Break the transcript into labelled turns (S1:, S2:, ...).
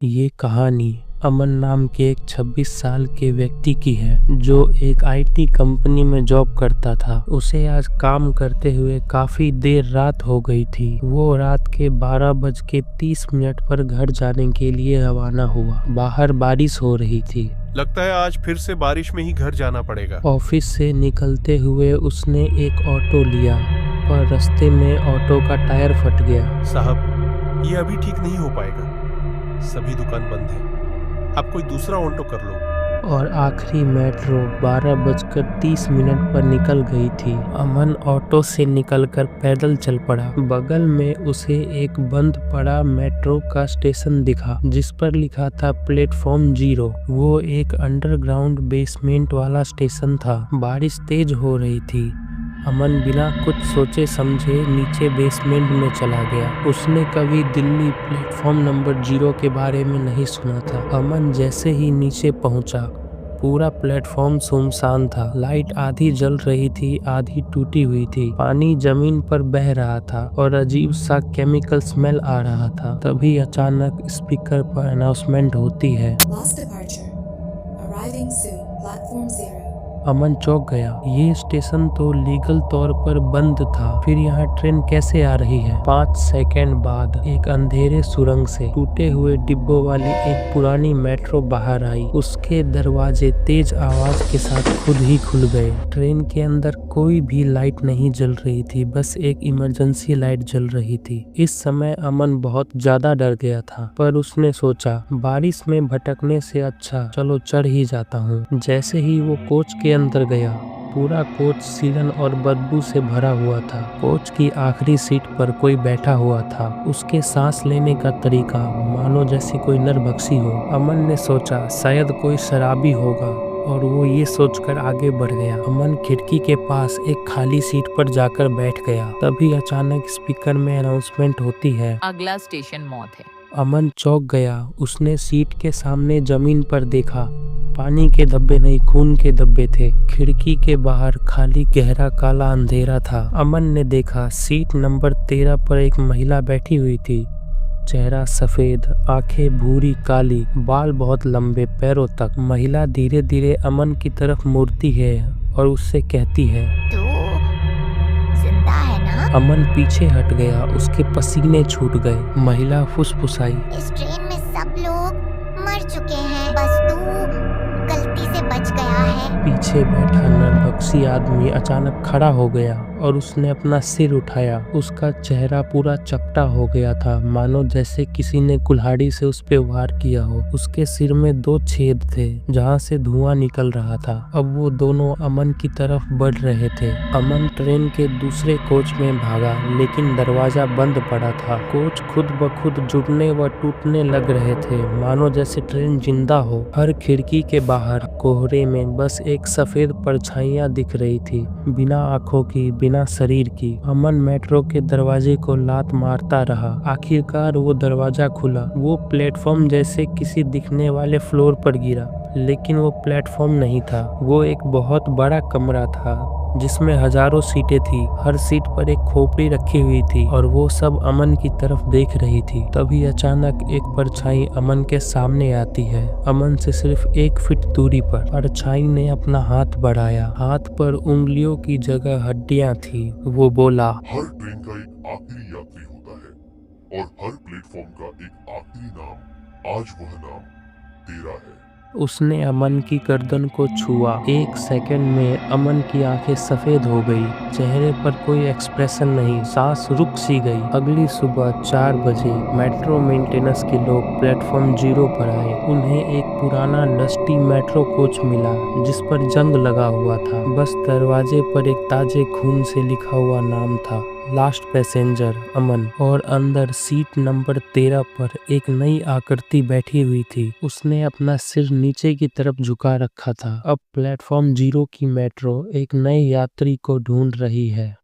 S1: ये कहानी अमन नाम के एक 26 साल के व्यक्ति की है जो एक आईटी कंपनी में जॉब करता था। उसे आज काम करते हुए काफी देर रात हो गई थी। वो रात के 12:30 पर घर जाने के लिए रवाना हुआ। बाहर बारिश हो रही थी।
S2: लगता है आज फिर से बारिश में ही घर जाना पड़ेगा।
S1: ऑफिस से निकलते हुए उसने एक ऑटो लिया, पर रास्ते में ऑटो का टायर फट गया।
S2: साहब, ये अभी ठीक नहीं हो पाएगा। सभी दुकान बंद है। आप कोई दूसरा ऑटो कर लो।
S1: और आखिरी मेट्रो 12:30 पर निकल गई थी। अमन ऑटो से निकलकर पैदल चल पड़ा। बगल में उसे एक बंद पड़ा मेट्रो का स्टेशन दिखा, जिस पर लिखा था प्लेटफॉर्म 0। वो एक अंडरग्राउंड बेसमेंट वाला स्टेशन था। बारिश तेज हो रही थी। अमन बिना कुछ सोचे समझे नीचे बेसमेंट में चला गया। उसने कभी दिल्ली प्लेटफॉर्म नंबर 0 के बारे में नहीं सुना था। अमन जैसे ही नीचे पहुंचा, पूरा प्लेटफॉर्म सुनसान था। लाइट आधी जल रही थी, आधी टूटी हुई थी। पानी जमीन पर बह रहा था और अजीब सा केमिकल स्मेल आ रहा था। तभी अचानक स्पीकर पर अनाउंसमेंट होती है,
S3: Last departure. Arriving soon. Platform 0.
S1: अमन चौंक गया। ये स्टेशन तो लीगल तौर पर बंद था, फिर यहाँ ट्रेन कैसे आ रही है? 5 सेकंड बाद एक अंधेरे सुरंग से टूटे हुए डिब्बों वाली एक पुरानी मेट्रो बाहर आई। उसके दरवाजे तेज आवाज के साथ खुद ही खुल गए। ट्रेन के अंदर कोई भी लाइट नहीं जल रही थी, बस एक इमरजेंसी लाइट जल रही थी। इस समय अमन बहुत ज्यादा डर गया था, पर उसने सोचा बारिश में भटकने से अच्छा चलो चढ़ ही जाता हूँ। जैसे ही वो कोच के अंदर गया, पूरा कोच सीलन और बदबू से भरा हुआ था। कोच की आखिरी सीट पर कोई बैठा हुआ था। उसके सांस लेने का तरीका मानो जैसे कोई नरभक्षी हो। अमन ने सोचा शायद कोई शराबी होगा और वो ये सोचकर आगे बढ़ गया। अमन खिड़की के पास एक खाली सीट पर जाकर बैठ गया। तभी अचानक स्पीकर में अनाउंसमेंट होती है,
S4: अगला स्टेशन मौत है।
S1: अमन चौंक गया। उसने सीट के सामने जमीन पर देखा। पानी के धब्बे नहीं, खून के धब्बे थे। खिड़की के बाहर खाली गहरा काला अंधेरा था। अमन ने देखा सीट नंबर 13 पर एक महिला बैठी हुई थी। चेहरा सफेद, आंखें भूरी काली, बाल बहुत लंबे पैरों तक। महिला धीरे धीरे अमन की तरफ मुड़ती है और उससे कहती है,
S5: तू जिंदा है ना?
S1: अमन पीछे हट गया। उसके पसीने छूट गए। महिला फुसफुसाई,
S5: इस ट्रेन में सब लोग मर चुके हैं, बस तू गलती से बच गया है।
S1: पीछे बैठा नरभक्षी आदमी अचानक खड़ा हो गया और उसने अपना सिर उठाया। उसका चेहरा पूरा चपटा हो गया था, मानो जैसे किसी ने कुल्हाड़ी से उस पे वार किया हो। उसके सिर में 2 छेद थे जहां से धुआं निकल रहा था। अब वो दोनों अमन की तरफ बढ़ रहे थे। अमन ट्रेन के दूसरे कोच में भागा, लेकिन दरवाजा बंद पड़ा था। कोच खुद ब खुद जुड़ने व टूटने लग रहे थे, मानो जैसे ट्रेन जिंदा हो। हर खिड़की के बाहर कोहरे में बस एक सफेद परछाइयां दिख रही थी, बिना आंखों की, बिना शरीर की। अमन मेट्रो के दरवाजे को लात मारता रहा। आखिरकार वो दरवाजा खुला। वो प्लेटफॉर्म जैसे किसी दिखने वाले फ्लोर पर गिरा, लेकिन वो प्लेटफॉर्म नहीं था। वो एक बहुत बड़ा कमरा था जिसमें हजारों सीटें थी। हर सीट पर एक खोपड़ी रखी हुई थी और वो सब अमन की तरफ देख रही थी। तभी अचानक एक परछाई अमन के सामने आती है। अमन से सिर्फ 1 फीट दूरी पर। परछाई ने अपना हाथ बढ़ाया। हाथ पर उंगलियों की जगह हड्डियां थी। वो बोला,
S6: हर ट्रेन का एक आखिरी यात्री होता है और हर प्लेटफॉर्म का एक आखिरी नाम। आज वह नाम तेरा है।
S1: उसने अमन की गर्दन को छुआ। 1 सेकंड में अमन की आंखें सफेद हो गई। चेहरे पर कोई एक्सप्रेशन नहीं, सांस रुक सी गई। अगली सुबह 4 बजे मेट्रो मेंटेनेंस के लोग प्लेटफॉर्म 0 पर आए। उन्हें एक पुराना डस्टी मेट्रो कोच मिला जिस पर जंग लगा हुआ था। बस दरवाजे पर एक ताजे खून से लिखा हुआ नाम था, लास्ट पैसेंजर अमन। और अंदर सीट नंबर 13 पर एक नई आकृति बैठी हुई थी। उसने अपना सिर नीचे की तरफ झुका रखा था। अब प्लेटफॉर्म 0 की मेट्रो एक नए यात्री को ढूंढ रही है।